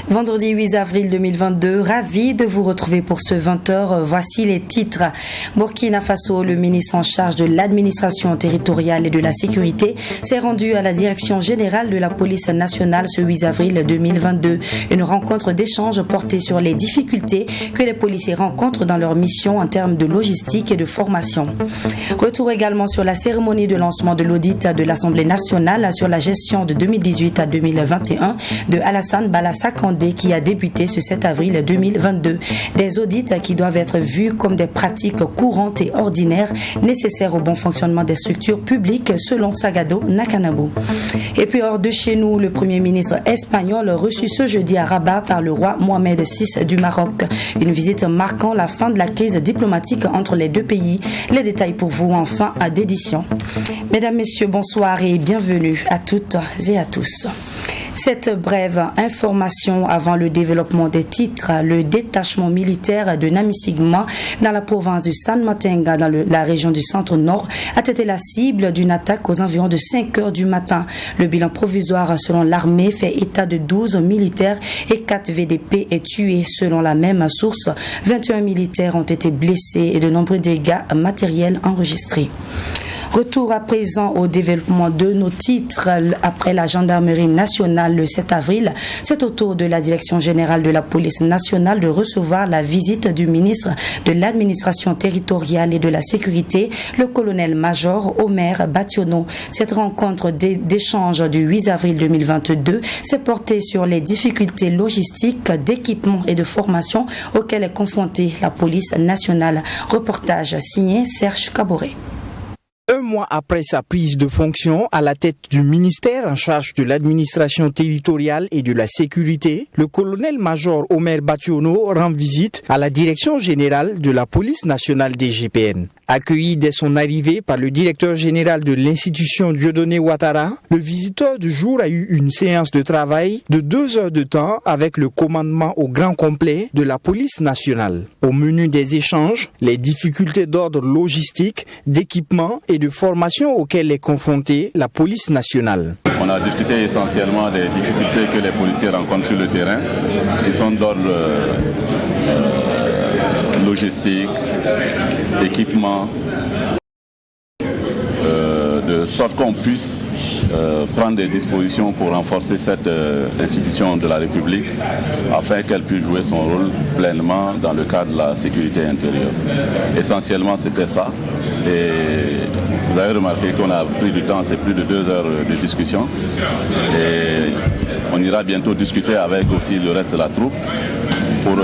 Vendredi 8 avril 2022, ravi de vous retrouver pour ce 20h. Voici les titres. Burkina Faso, le ministre en charge de l'administration territoriale et de la sécurité, s'est rendu à la direction générale de la police nationale ce 8 avril 2022. Une rencontre d'échange portée sur les difficultés que les policiers rencontrent dans leur mission en termes de logistique et de formation. Retour également sur la cérémonie de lancement de l'audit de l'Assemblée nationale sur la gestion de 2018 à 2021 de Alassane Bala Kandé qui a débuté ce 7 avril 2022. Des audits qui doivent être vus comme des pratiques courantes et ordinaires nécessaires au bon fonctionnement des structures publiques selon Sagado Nakanabo. Et puis hors de chez nous, le Premier ministre espagnol reçu ce jeudi à Rabat par le roi Mohamed VI du Maroc. Une visite marquant la fin de la crise diplomatique entre les deux pays. Les détails pour vous en fin d'édition. Mesdames, Messieurs, bonsoir et bienvenue à toutes et à tous. Cette brève information avant le développement des titres, le détachement militaire de Namisigma dans la province du San Matenga dans la région du centre-nord a été la cible d'une attaque aux environs de 5 heures du matin. Le bilan provisoire selon l'armée fait état de 12 militaires et 4 VDP est tués selon la même source. 21 militaires ont été blessés et de nombreux dégâts matériels enregistrés. Retour à présent au développement de nos titres. Après la gendarmerie nationale le 7 avril, c'est au tour de la direction générale de la police nationale de recevoir la visite du ministre de l'administration territoriale et de la sécurité, le colonel-major Omer Bationo. Cette rencontre d'échange du 8 avril 2022 s'est portée sur les difficultés logistiques, d'équipement et de formation auxquelles est confrontée la police nationale. Reportage signé Serge Caboret. Un mois après sa prise de fonction à la tête du ministère en charge de l'administration territoriale et de la sécurité, le colonel-major Omer Bationo rend visite à la direction générale de la police nationale DGPN. Accueilli dès son arrivée par le directeur général de l'institution Dieudonné Ouattara, le visiteur du jour a eu une séance de travail de 2 heures de temps avec le commandement au grand complet de la police nationale. Au menu des échanges, les difficultés d'ordre logistique, d'équipement et de formation auxquelles est confrontée la police nationale. On a discuté essentiellement des difficultés que les policiers rencontrent sur le terrain, qui sont d'ordre logistique, équipement, de sorte qu'on puisse prendre des dispositions pour renforcer cette institution de la République afin qu'elle puisse jouer son rôle pleinement dans le cadre de la sécurité intérieure. Essentiellement, c'était ça. Et vous avez remarqué qu'on a pris du temps, c'est plus de 2 heures de discussion. Et on ira bientôt discuter avec aussi le reste de la troupe pour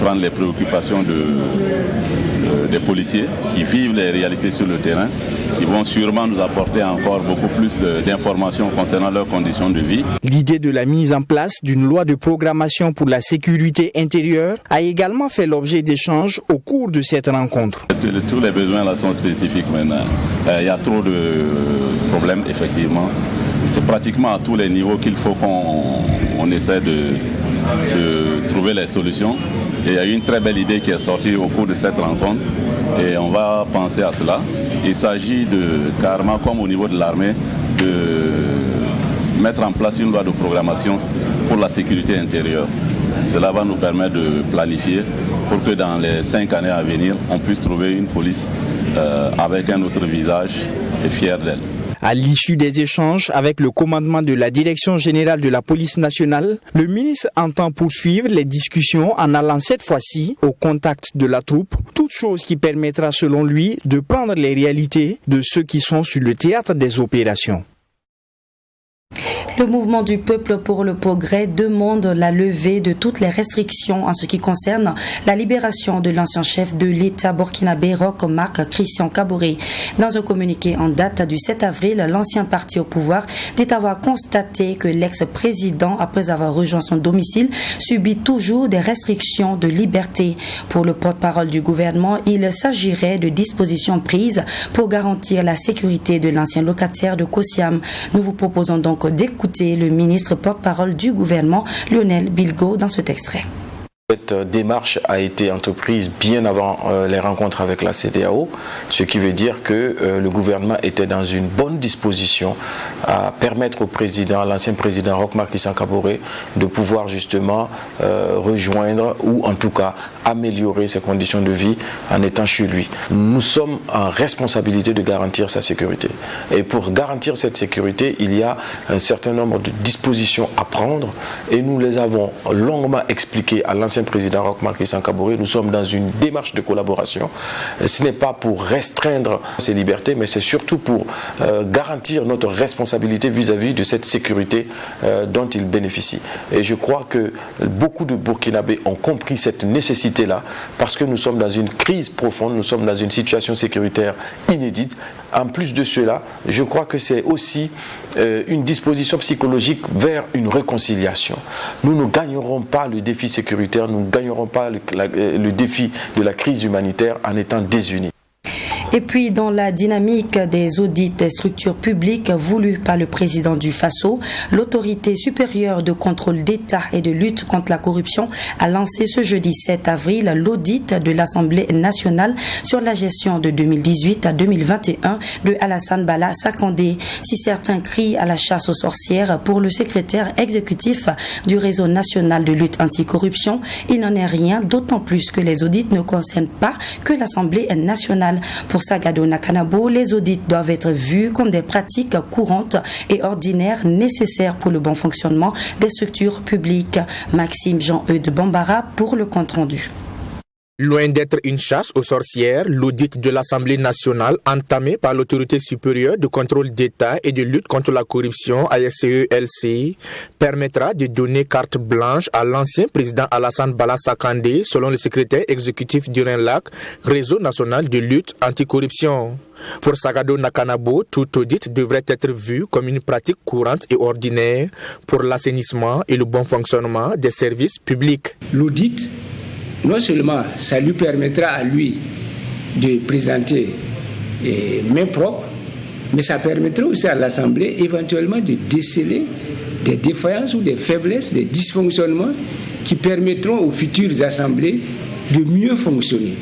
prendre les préoccupations des policiers qui vivent les réalités sur le terrain, qui vont sûrement nous apporter encore beaucoup plus d'informations concernant leurs conditions de vie. L'idée de la mise en place d'une loi de programmation pour la sécurité intérieure a également fait l'objet d'échanges au cours de cette rencontre. Tous les besoins là sont spécifiques maintenant. Il y a trop de problèmes, effectivement. C'est pratiquement à tous les niveaux qu'il faut qu'on essaie de trouver les solutions. Et il y a eu une très belle idée qui est sortie au cours de cette rencontre et on va penser à cela. Il s'agit carrément comme au niveau de l'armée de mettre en place une loi de programmation pour la sécurité intérieure. Cela va nous permettre de planifier pour que dans les 5 années à venir, on puisse trouver une police avec un autre visage et fier d'elle. À l'issue des échanges avec le commandement de la Direction générale de la police nationale, le ministre entend poursuivre les discussions en allant cette fois-ci au contact de la troupe, toute chose qui permettra selon lui de prendre les réalités de ceux qui sont sur le théâtre des opérations. Le mouvement du peuple pour le progrès demande la levée de toutes les restrictions en ce qui concerne la libération de l'ancien chef de l'État burkinabé Roch Marc Christian Kaboré. Dans un communiqué en date du 7 avril, l'ancien parti au pouvoir dit avoir constaté que l'ex-président, après avoir rejoint son domicile, subit toujours des restrictions de liberté. Pour le porte-parole du gouvernement, il s'agirait de dispositions prises pour garantir la sécurité de l'ancien locataire de Kosiam. Nous vous proposons donc d'écouter le ministre porte-parole du gouvernement, Lionel Bilgo, dans cet extrait. Cette démarche a été entreprise bien avant les rencontres avec la CEDEAO, ce qui veut dire que le gouvernement était dans une bonne disposition à permettre au président, l'ancien président Roch Marc Christian Kaboré, de pouvoir justement rejoindre ou en tout cas améliorer ses conditions de vie en étant chez lui. Nous sommes en responsabilité de garantir sa sécurité. Et pour garantir cette sécurité, il y a un certain nombre de dispositions à prendre et nous les avons longuement expliquées à l'ancien président Roch Marc Christian Kaboré. Nous sommes dans une démarche de collaboration. Ce n'est pas pour restreindre ses libertés, mais c'est surtout pour garantir notre responsabilité vis-à-vis de cette sécurité dont il bénéficie. Et je crois que beaucoup de Burkinabés ont compris cette nécessité-là, parce que nous sommes dans une crise profonde, nous sommes dans une situation sécuritaire inédite. En plus de cela, je crois que c'est aussi une disposition psychologique vers une réconciliation. Nous ne gagnerons pas le défi sécuritaire, nous ne gagnerons pas le défi de la crise humanitaire en étant désunis. Et puis, dans la dynamique des audits des structures publiques voulus par le président du Faso, l'autorité supérieure de contrôle d'État et de lutte contre la corruption a lancé ce jeudi 7 avril l'audit de l'Assemblée nationale sur la gestion de 2018 à 2021 de Alassane Bala Sakandé. Si certains crient à la chasse aux sorcières pour le secrétaire exécutif du réseau national de lutte anticorruption, il n'en est rien, d'autant plus que les audits ne concernent pas que l'Assemblée nationale. Pour Sagado Nakanabo, les audits doivent être vus comme des pratiques courantes et ordinaires nécessaires pour le bon fonctionnement des structures publiques. Maxime Jean-Eudes Bambara pour le compte-rendu. Loin d'être une chasse aux sorcières, l'audit de l'Assemblée nationale entamé par l'autorité supérieure de contrôle d'État et de lutte contre la corruption ASCE-LC permettra de donner carte blanche à l'ancien président Alassane Bala Sakandé, selon le secrétaire exécutif du RENLAC, Réseau national de lutte anticorruption. Pour Sagado Nakanabo, tout audit devrait être vu comme une pratique courante et ordinaire pour l'assainissement et le bon fonctionnement des services publics. L'audit, non seulement ça lui permettra à lui de présenter main propre, mais ça permettra aussi à l'Assemblée éventuellement de déceler des défaillances ou des faiblesses, des dysfonctionnements qui permettront aux futures assemblées de mieux fonctionner.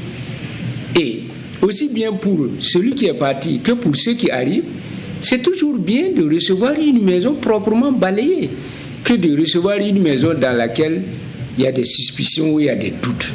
Et aussi bien pour celui qui est parti que pour ceux qui arrivent, c'est toujours bien de recevoir une maison proprement balayée que de recevoir une maison dans laquelle il y a des suspicions ou il y a des doutes.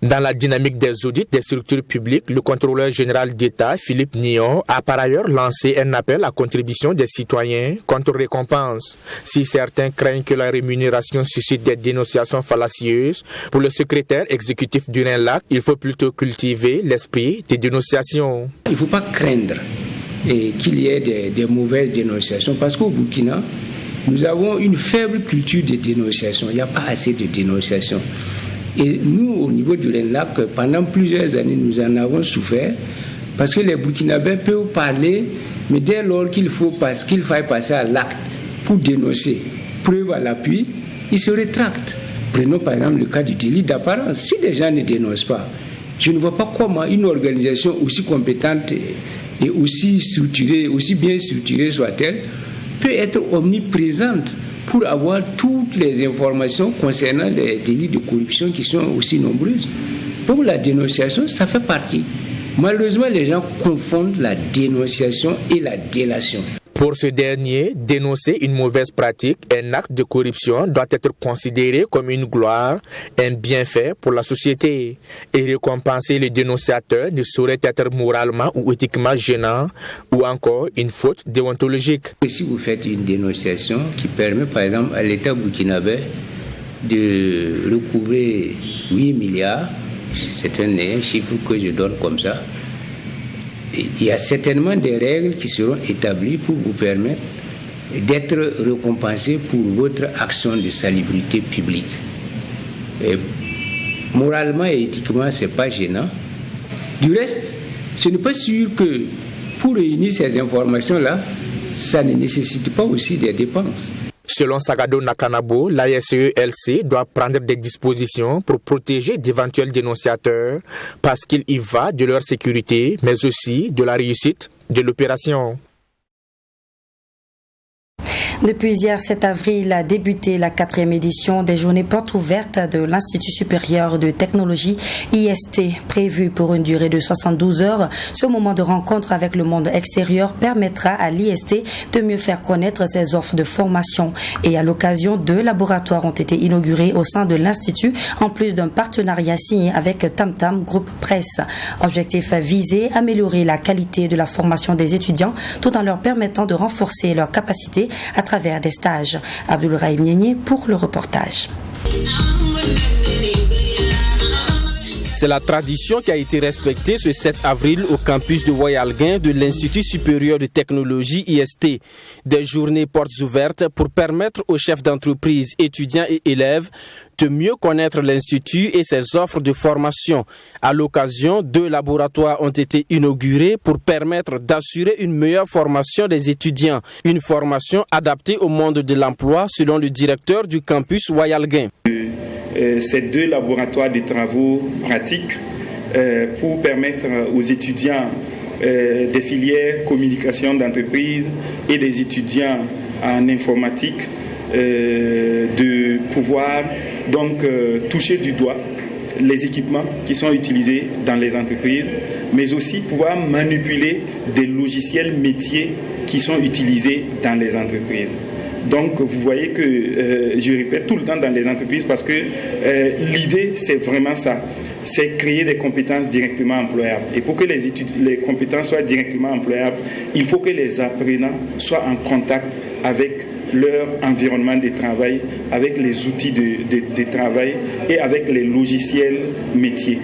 Dans la dynamique des audits des structures publiques, le contrôleur général d'État, Philippe Nion, a par ailleurs lancé un appel à contribution des citoyens contre récompense. Si certains craignent que la rémunération suscite des dénonciations fallacieuses, pour le secrétaire exécutif du RENLAC, il faut plutôt cultiver l'esprit des dénonciations. Il ne faut pas craindre qu'il y ait des mauvaises dénonciations, parce qu'au Burkina, nous avons une faible culture de dénonciation. Il n'y a pas assez de dénonciation. Et nous, au niveau du RENLAC, pendant plusieurs années, nous en avons souffert, parce que les Burkinabés peuvent parler, mais dès lors qu'il faille passer à l'acte pour dénoncer, preuve à l'appui, ils se rétractent. Prenons par exemple le cas du délit d'apparence. Si les gens ne dénoncent pas, je ne vois pas comment une organisation aussi compétente et aussi structurée, aussi bien structurée soit-elle, peut être omniprésente pour avoir toutes les informations concernant les délits de corruption qui sont aussi nombreuses. Pour la dénonciation, ça fait partie. Malheureusement, les gens confondent la dénonciation et la délation. Pour ce dernier, dénoncer une mauvaise pratique, un acte de corruption doit être considéré comme une gloire, un bienfait pour la société. Et récompenser les dénonciateurs ne saurait être moralement ou éthiquement gênant ou encore une faute déontologique. Si vous faites une dénonciation qui permet par exemple à l'État burkinabé de recouvrer 8 milliards, c'est un chiffre que je donne comme ça, il y a certainement des règles qui seront établies pour vous permettre d'être récompensé pour votre action de salubrité publique. Et moralement et éthiquement, ce n'est pas gênant. Du reste, ce n'est pas sûr que pour réunir ces informations-là, ça ne nécessite pas aussi des dépenses. Selon Sagado Nakanabo, l'ASELC doit prendre des dispositions pour protéger d'éventuels dénonciateurs parce qu'il y va de leur sécurité, mais aussi de la réussite de l'opération. Depuis hier 7 avril a débuté la 4e édition des journées portes ouvertes de l'Institut supérieur de technologie IST, prévue pour une durée de 72 heures. Ce moment de rencontre avec le monde extérieur permettra à l'IST de mieux faire connaître ses offres de formation. Et à l'occasion, 2 laboratoires ont été inaugurés au sein de l'Institut, en plus d'un partenariat signé avec Tamtam Group Presse. Objectif visé, améliorer la qualité de la formation des étudiants tout en leur permettant de renforcer leurs capacités à travers des stages. Abdoul Rahim Niénié pour le reportage. C'est la tradition qui a été respectée ce 7 avril au campus de Wayalguin de l'Institut supérieur de technologie IST. Des journées portes ouvertes pour permettre aux chefs d'entreprise, étudiants et élèves de mieux connaître l'Institut et ses offres de formation. À l'occasion, 2 laboratoires ont été inaugurés pour permettre d'assurer une meilleure formation des étudiants. Une formation adaptée au monde de l'emploi selon le directeur du campus Wayalguin. Ces 2 laboratoires de travaux pratiques pour permettre aux étudiants des filières communication d'entreprise et des étudiants en informatique de pouvoir donc toucher du doigt les équipements qui sont utilisés dans les entreprises, mais aussi pouvoir manipuler des logiciels métiers qui sont utilisés dans les entreprises. Donc vous voyez que je répète tout le temps dans les entreprises parce que l'idée c'est vraiment ça, c'est créer des compétences directement employables. Et pour que les compétences soient directement employables, il faut que les apprenants soient en contact avec leur environnement de travail, avec les outils de travail et avec les logiciels métiers.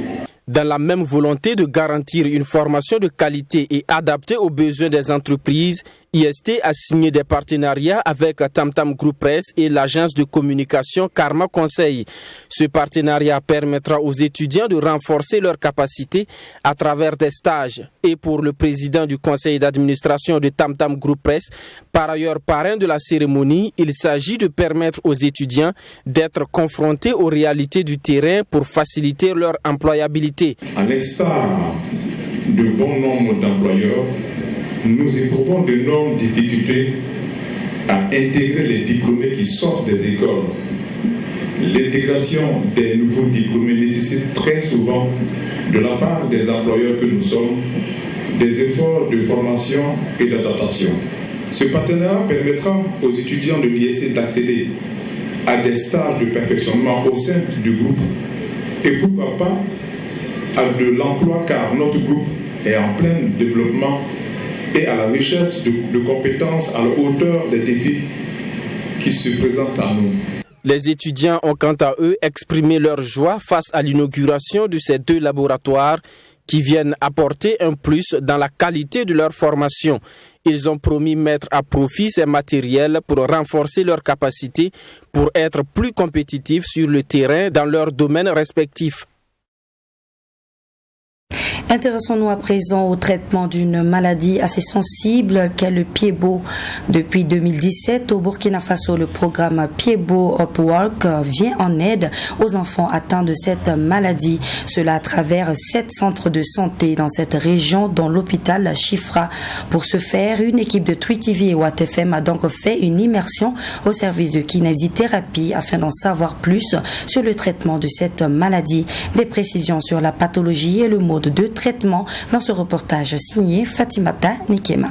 Dans la même volonté de garantir une formation de qualité et adaptée aux besoins des entreprises, IST a signé des partenariats avec Tamtam Group Presse et l'agence de communication Karma Conseil. Ce partenariat permettra aux étudiants de renforcer leurs capacités à travers des stages. Et pour le président du conseil d'administration de Tamtam Group Presse, par ailleurs parrain de la cérémonie, il s'agit de permettre aux étudiants d'être confrontés aux réalités du terrain pour faciliter leur employabilité. À l'instar de bon nombre d'employeurs, nous éprouvons d'énormes difficultés à intégrer les diplômés qui sortent des écoles. L'intégration des nouveaux diplômés nécessite très souvent, de la part des employeurs que nous sommes, des efforts de formation et d'adaptation. Ce partenariat permettra aux étudiants de l'IST d'accéder à des stages de perfectionnement au sein du groupe et pourquoi pas à de l'emploi, car notre groupe est en plein développement et à la recherche de compétences à la hauteur des défis qui se présentent à nous. Les étudiants ont quant à eux exprimé leur joie face à l'inauguration de ces 2 laboratoires qui viennent apporter un plus dans la qualité de leur formation. Ils ont promis mettre à profit ces matériels pour renforcer leurs capacités pour être plus compétitifs sur le terrain dans leurs domaines respectifs. Intéressons-nous à présent au traitement d'une maladie assez sensible qu'est le pied-bot. Depuis 2017, au Burkina Faso, le programme Pied-bot Upwork vient en aide aux enfants atteints de cette maladie. Cela à travers 7 centres de santé dans cette région, dont l'hôpital Chifra. Pour ce faire, une équipe de Twi TV et Watt FM a donc fait une immersion au service de kinésithérapie afin d'en savoir plus sur le traitement de cette maladie. Des précisions sur la pathologie et le mode de traitement dans ce reportage signé Fatimata Nikema.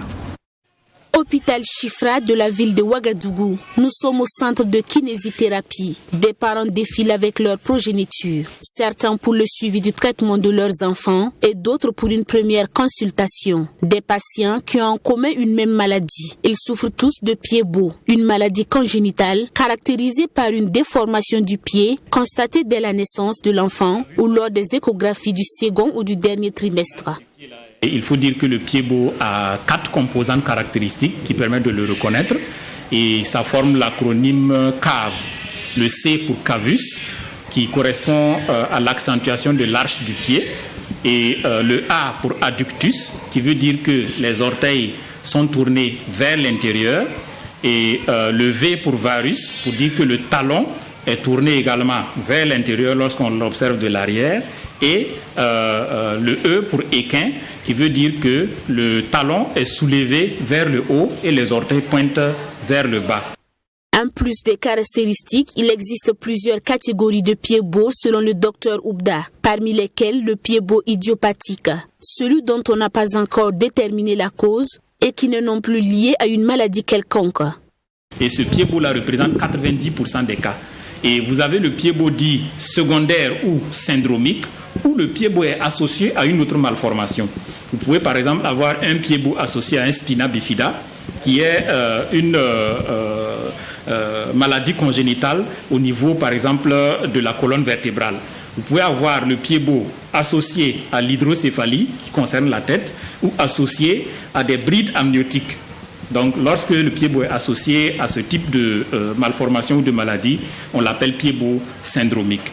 Hôpital Chifra de la ville de Ouagadougou. Nous sommes au centre de kinésithérapie. Des parents défilent avec leur progéniture. Certains pour le suivi du traitement de leurs enfants et d'autres pour une première consultation. Des patients qui ont en commun une même maladie. Ils souffrent tous de pied-bot, une maladie congénitale caractérisée par une déformation du pied constatée dès la naissance de l'enfant ou lors des échographies du second ou du dernier trimestre. Il faut dire que le pied-bot a 4 composantes caractéristiques qui permettent de le reconnaître. et ça forme l'acronyme CAV. Le C pour cavus, qui correspond à l'accentuation de l'arche du pied, et le A pour adductus, qui veut dire que les orteils sont tournés vers l'intérieur, et le V pour varus, pour dire que le talon est tourné également vers l'intérieur lorsqu'on l'observe de l'arrière, et le E pour équin, qui veut dire que le talon est soulevé vers le haut et les orteils pointent vers le bas. En plus des caractéristiques, il existe plusieurs catégories de pieds-bots selon le docteur Oubda, parmi lesquels le pied-bot idiopathique, celui dont on n'a pas encore déterminé la cause et qui n'est non plus lié à une maladie quelconque. Et ce pied-bot-là représente 90% des cas. Et vous avez le pied-bot dit secondaire ou syndromique, où le pied-bot est associé à une autre malformation. Vous pouvez par exemple avoir un pied-bot associé à un spina bifida, qui est une maladie congénitale au niveau par exemple de la colonne vertébrale. Vous pouvez avoir le pied-bot associé à l'hydrocéphalie, qui concerne la tête, ou associé à des brides amniotiques. Donc, lorsque le pied-bot est associé à ce type de malformation ou de maladie, on l'appelle pied-bot syndromique.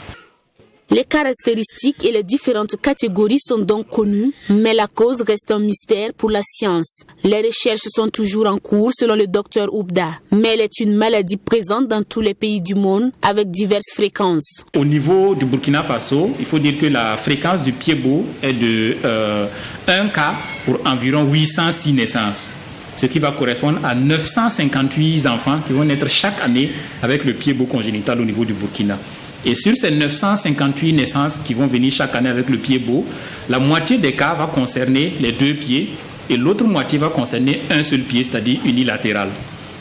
Les caractéristiques et les différentes catégories sont donc connues, mais la cause reste un mystère pour la science. Les recherches sont toujours en cours selon le docteur Oubda, mais elle est une maladie présente dans tous les pays du monde avec diverses fréquences. Au niveau du Burkina Faso, il faut dire que la fréquence du pied-bot est de 1 cas pour environ 806 naissances, ce qui va correspondre à 958 enfants qui vont naître chaque année avec le pied-bot congénital au niveau du Burkina. Et sur ces 958 naissances qui vont venir chaque année avec le pied-bot, la moitié des cas va concerner les deux pieds et l'autre moitié va concerner un seul pied, c'est-à-dire unilatéral.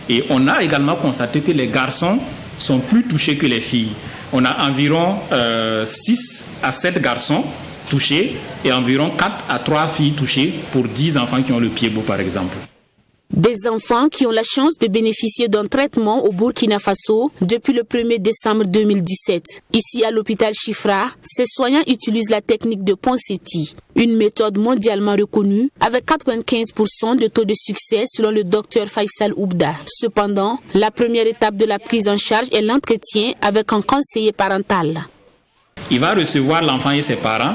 Et on a également constaté que les garçons sont plus touchés que les filles. On a environ 6 à 7 garçons touchés et environ 4 à 3 filles touchées pour 10 enfants qui ont le pied-bot par exemple. Des enfants qui ont la chance de bénéficier d'un traitement au Burkina Faso depuis le 1er décembre 2017. Ici à l'hôpital Chifra, ces soignants utilisent la technique de Ponseti, une méthode mondialement reconnue avec 95% de taux de succès selon le docteur Faisal Oubda. Cependant, la première étape de la prise en charge est l'entretien avec un conseiller parental. Il va recevoir l'enfant et ses parents,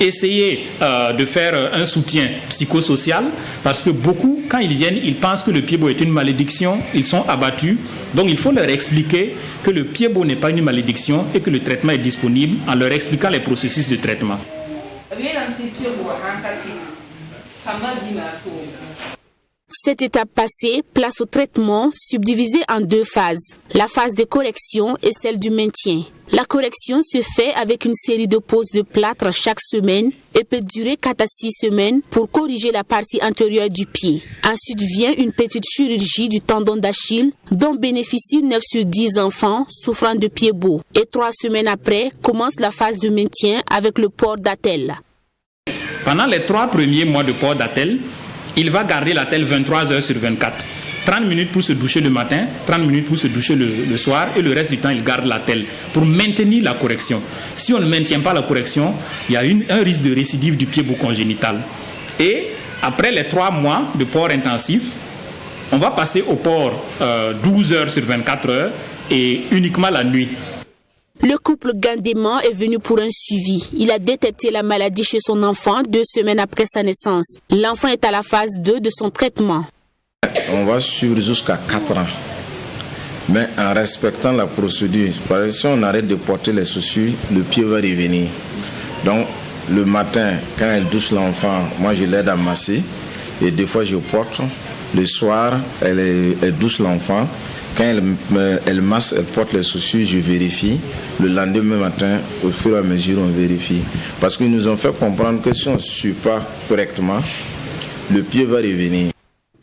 essayer de faire un soutien psychosocial, parce que beaucoup, quand ils viennent, ils pensent que le pied-bot est une malédiction, ils sont abattus. Donc il faut leur expliquer que le pied-bot n'est pas une malédiction et que le traitement est disponible en leur expliquant les processus de traitement. Cette étape passée, place au traitement subdivisé en 2 phases, la phase de correction et celle du maintien. La correction se fait avec une série de poses de plâtre chaque semaine et peut durer 4 à 6 semaines pour corriger la partie antérieure du pied. Ensuite vient une petite chirurgie du tendon d'Achille dont bénéficient 9 sur 10 enfants souffrant de pied-bot. Et 3 semaines après, commence la phase de maintien avec le port d'attelle. Pendant les 3 premiers mois de port d'attelle, il va garder l'attelle 23 heures sur 24. 30 minutes pour se doucher le matin, 30 minutes pour se doucher le soir et le reste du temps, il garde l'attelle pour maintenir la correction. Si on ne maintient pas la correction, il y a un risque de récidive du pied-bot congénital. Et après les 3 mois de port intensif, on va passer au port 12 heures sur 24 heures et uniquement la nuit. Le couple Gandéman est venu pour un suivi. Il a détecté la maladie chez son enfant 2 semaines après sa naissance. L'enfant est à la phase 2 de son traitement. On va suivre jusqu'à 4 ans, mais en respectant la procédure. Par exemple, si on arrête de porter les chaussures, le pied va revenir. Donc, le matin, quand elle douche l'enfant, moi je l'aide à masser et des fois je porte. Le soir, elle douche l'enfant. Quand elle masse, elle porte les chaussures, je vérifie. Le lendemain matin, au fur et à mesure, on vérifie. Parce qu'ils nous ont fait comprendre que si on ne suit pas correctement, le pied va revenir.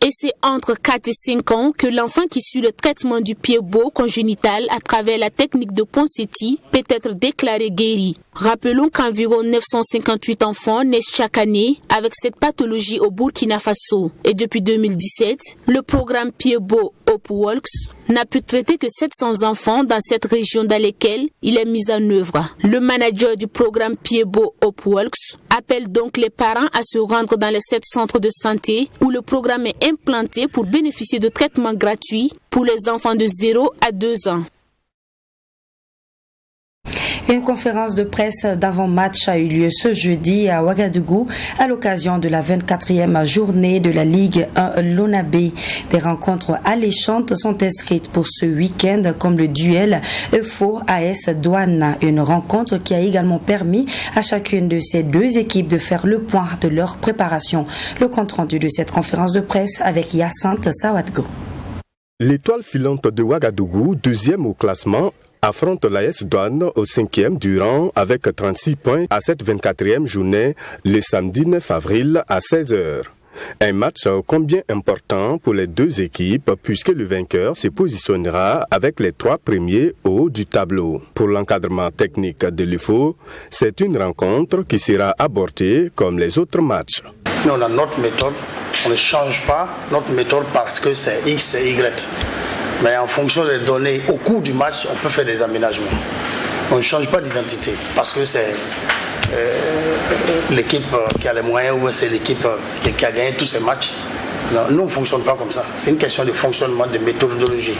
Et c'est entre 4 et 5 ans que l'enfant qui suit le traitement du pied-bot congénital à travers la technique de Ponseti peut être déclaré guéri. Rappelons qu'environ 958 enfants naissent chaque année avec cette pathologie au Burkina Faso. Et depuis 2017, le programme pied-bot Hope Walks n'a pu traiter que 700 enfants dans cette région dans laquelle il est mis en œuvre. Le manager du programme pied-bot Hope Walks appelle donc les parents à se rendre dans les 7 centres de santé où le programme est implantés pour bénéficier de traitements gratuits pour les enfants de 0 à 2 ans. Une conférence de presse d'avant-match a eu lieu ce jeudi à Ouagadougou à l'occasion de la 24e journée de la Ligue 1 Lonabé. Des rencontres alléchantes sont inscrites pour ce week-end comme le duel EFO-AS Douane. Une rencontre qui a également permis à chacune de ces deux équipes de faire le point de leur préparation. Le compte-rendu de cette conférence de presse avec Hyacinthe Sawadgo. L'étoile filante de Ouagadougou, deuxième au classement, affronte l'AS Douane au 5e du rang avec 36 points à cette 24e journée le samedi 9 avril à 16h. Un match combien important pour les deux équipes puisque le vainqueur se positionnera avec les 3 premiers au haut du tableau. Pour l'encadrement technique de l'UFO, c'est une rencontre qui sera abordée comme les autres matchs. Nous, on a notre méthode, on ne change pas notre méthode parce que c'est X et Y. Mais en fonction des données, au cours du match, on peut faire des aménagements. On ne change pas d'identité parce que c'est l'équipe qui a les moyens ou c'est l'équipe qui a gagné tous ces matchs. Non, nous, on ne fonctionne pas comme ça. C'est une question de fonctionnement, de méthodologie.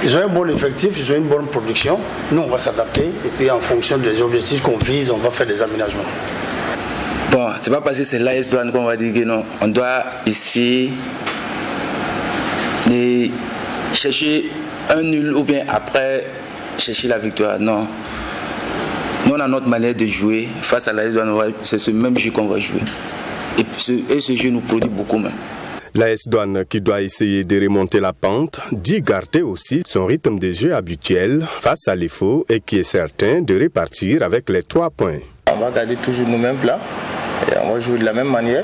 Ils ont un bon effectif, ils ont une bonne production. Nous, on va s'adapter et puis en fonction des objectifs qu'on vise, on va faire des aménagements. Bon, c'est pas parce que c'est l'AS Douane qu'on va dire que non. On doit essayer de chercher un nul ou bien après chercher la victoire. Non. Nous, on a notre manière de jouer. Face à l'AS Douane, c'est ce même jeu qu'on va jouer. Et ce jeu nous produit beaucoup même. L'AS Douane qui doit essayer de remonter la pente dit garder aussi son rythme de jeu habituel face à l'EFO et qui est certain de repartir avec les 3 points. On va garder toujours nos mêmes plans et on va jouer de la même manière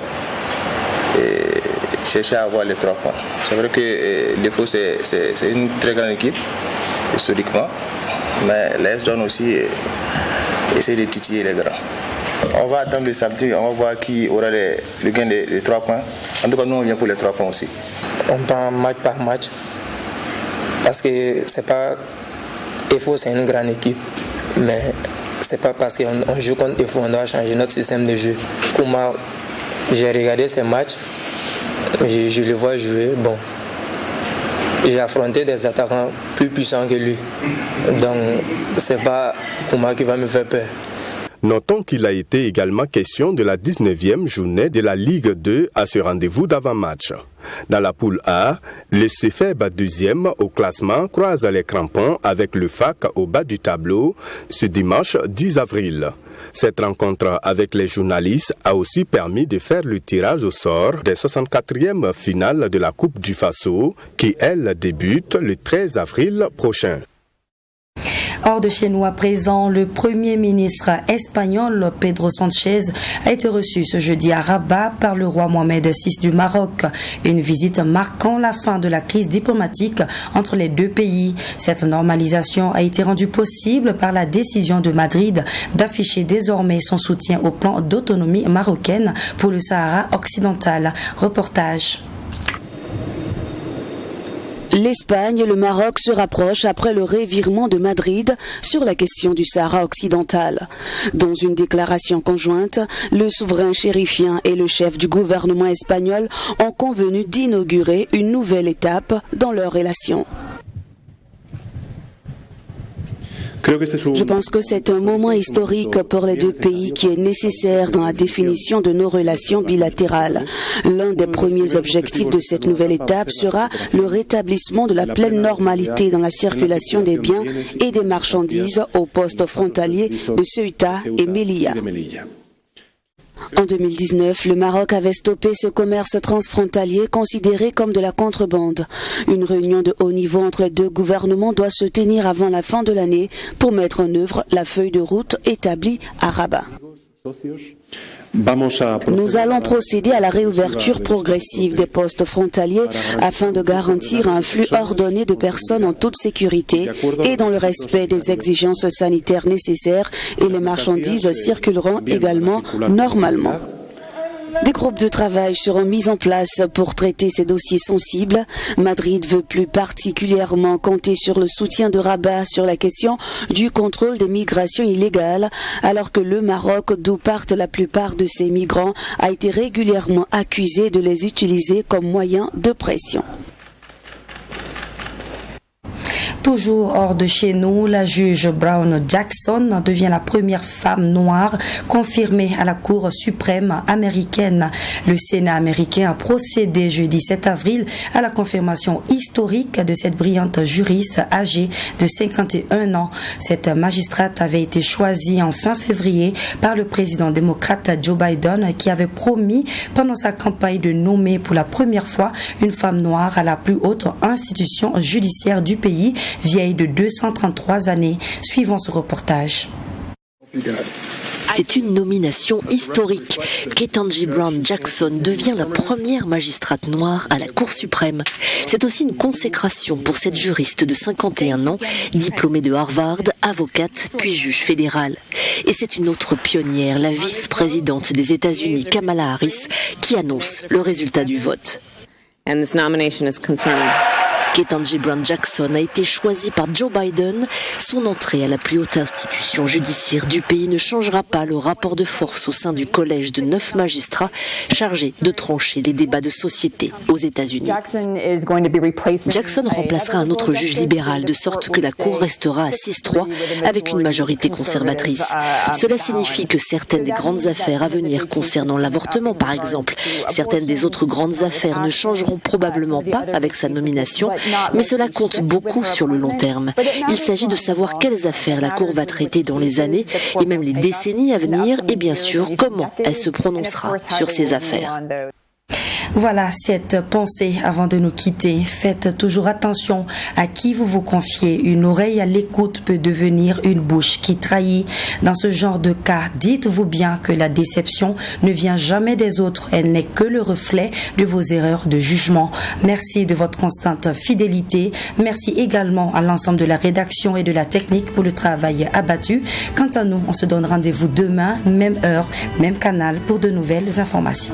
et chercher à avoir les 3 points. C'est vrai que l'EFO c'est une très grande équipe historiquement, mais l'AS Douane aussi essaie de titiller les grands. On va attendre le samedi, on va voir qui aura le gain des 3 points. En tout cas, nous on vient pour les 3 points aussi. On prend match par match parce que c'est pas EFO, c'est une grande équipe, mais c'est pas parce qu'on joue contre EFO on doit changer notre système de jeu. Comment j'ai regardé ces matchs, je le vois jouer. Bon, j'ai affronté des attaquants plus puissants que lui, donc c'est pas Kouma qui va me faire peur. Notons qu'il a été également question de la 19e journée de la Ligue 2 à ce rendez-vous d'avant-match. Dans la poule A, le CFEB deuxième au classement croise les crampons avec le FAC au bas du tableau ce dimanche 10 avril. Cette rencontre avec les journalistes a aussi permis de faire le tirage au sort des 64e finales de la Coupe du Faso qui, elle, débute le 13 avril prochain. Hors de chez nous à présent, le Premier ministre espagnol Pedro Sánchez a été reçu ce jeudi à Rabat par le roi Mohamed VI du Maroc. Une visite marquant la fin de la crise diplomatique entre les deux pays. Cette normalisation a été rendue possible par la décision de Madrid d'afficher désormais son soutien au plan d'autonomie marocaine pour le Sahara occidental. Reportage. L'Espagne et le Maroc se rapprochent après le revirement de Madrid sur la question du Sahara occidental. Dans une déclaration conjointe, le souverain chérifien et le chef du gouvernement espagnol ont convenu d'inaugurer une nouvelle étape dans leurs relations. Je pense que c'est un moment historique pour les deux pays qui est nécessaire dans la définition de nos relations bilatérales. L'un des premiers objectifs de cette nouvelle étape sera le rétablissement de la pleine normalité dans la circulation des biens et des marchandises aux postes frontaliers de Ceuta et Melilla. En 2019, le Maroc avait stoppé ce commerce transfrontalier considéré comme de la contrebande. Une réunion de haut niveau entre les deux gouvernements doit se tenir avant la fin de l'année pour mettre en œuvre la feuille de route établie à Rabat. Nous allons procéder à la réouverture progressive des postes frontaliers afin de garantir un flux ordonné de personnes en toute sécurité et dans le respect des exigences sanitaires nécessaires et les marchandises circuleront également normalement. Des groupes de travail seront mis en place pour traiter ces dossiers sensibles. Madrid veut plus particulièrement compter sur le soutien de Rabat sur la question du contrôle des migrations illégales, alors que le Maroc, d'où partent la plupart de ces migrants, a été régulièrement accusé de les utiliser comme moyen de pression. Toujours hors de chez nous, la juge Brown Jackson devient la première femme noire confirmée à la Cour suprême américaine. Le Sénat américain a procédé jeudi 7 avril à la confirmation historique de cette brillante juriste âgée de 51 ans. Cette magistrate avait été choisie en fin février par le président démocrate Joe Biden, qui avait promis pendant sa campagne de nommer pour la première fois une femme noire à la plus haute institution judiciaire du pays, vieille de 233 années. Suivons ce reportage. C'est une nomination historique. Ketanji Brown Jackson devient la première magistrate noire à la Cour suprême. C'est aussi une consécration pour cette juriste de 51 ans, diplômée de Harvard, avocate puis juge fédérale. Et c'est une autre pionnière, la vice-présidente des États-Unis, Kamala Harris, qui annonce le résultat du vote. And this nomination is confirmed. Ketanji Brown Jackson a été choisie par Joe Biden. Son entrée à la plus haute institution judiciaire du pays ne changera pas le rapport de force au sein du collège de 9 magistrats chargés de trancher les débats de société aux États-Unis. Jackson remplacera un autre juge libéral, de sorte que la Cour restera à 6-3 avec une majorité conservatrice. Cela signifie que certaines des grandes affaires à venir concernant l'avortement, par exemple, certaines des autres grandes affaires ne changeront probablement pas avec sa nomination, mais cela compte beaucoup sur le long terme. Il s'agit de savoir quelles affaires la Cour va traiter dans les années et même les décennies à venir, et bien sûr comment elle se prononcera sur ces affaires. Voilà cette pensée avant de nous quitter. Faites toujours attention à qui vous vous confiez. Une oreille à l'écoute peut devenir une bouche qui trahit. Dans ce genre de cas, dites-vous bien que la déception ne vient jamais des autres. Elle n'est que le reflet de vos erreurs de jugement. Merci de votre constante fidélité. Merci également à l'ensemble de la rédaction et de la technique pour le travail abattu. Quant à nous, on se donne rendez-vous demain, même heure, même canal pour de nouvelles informations.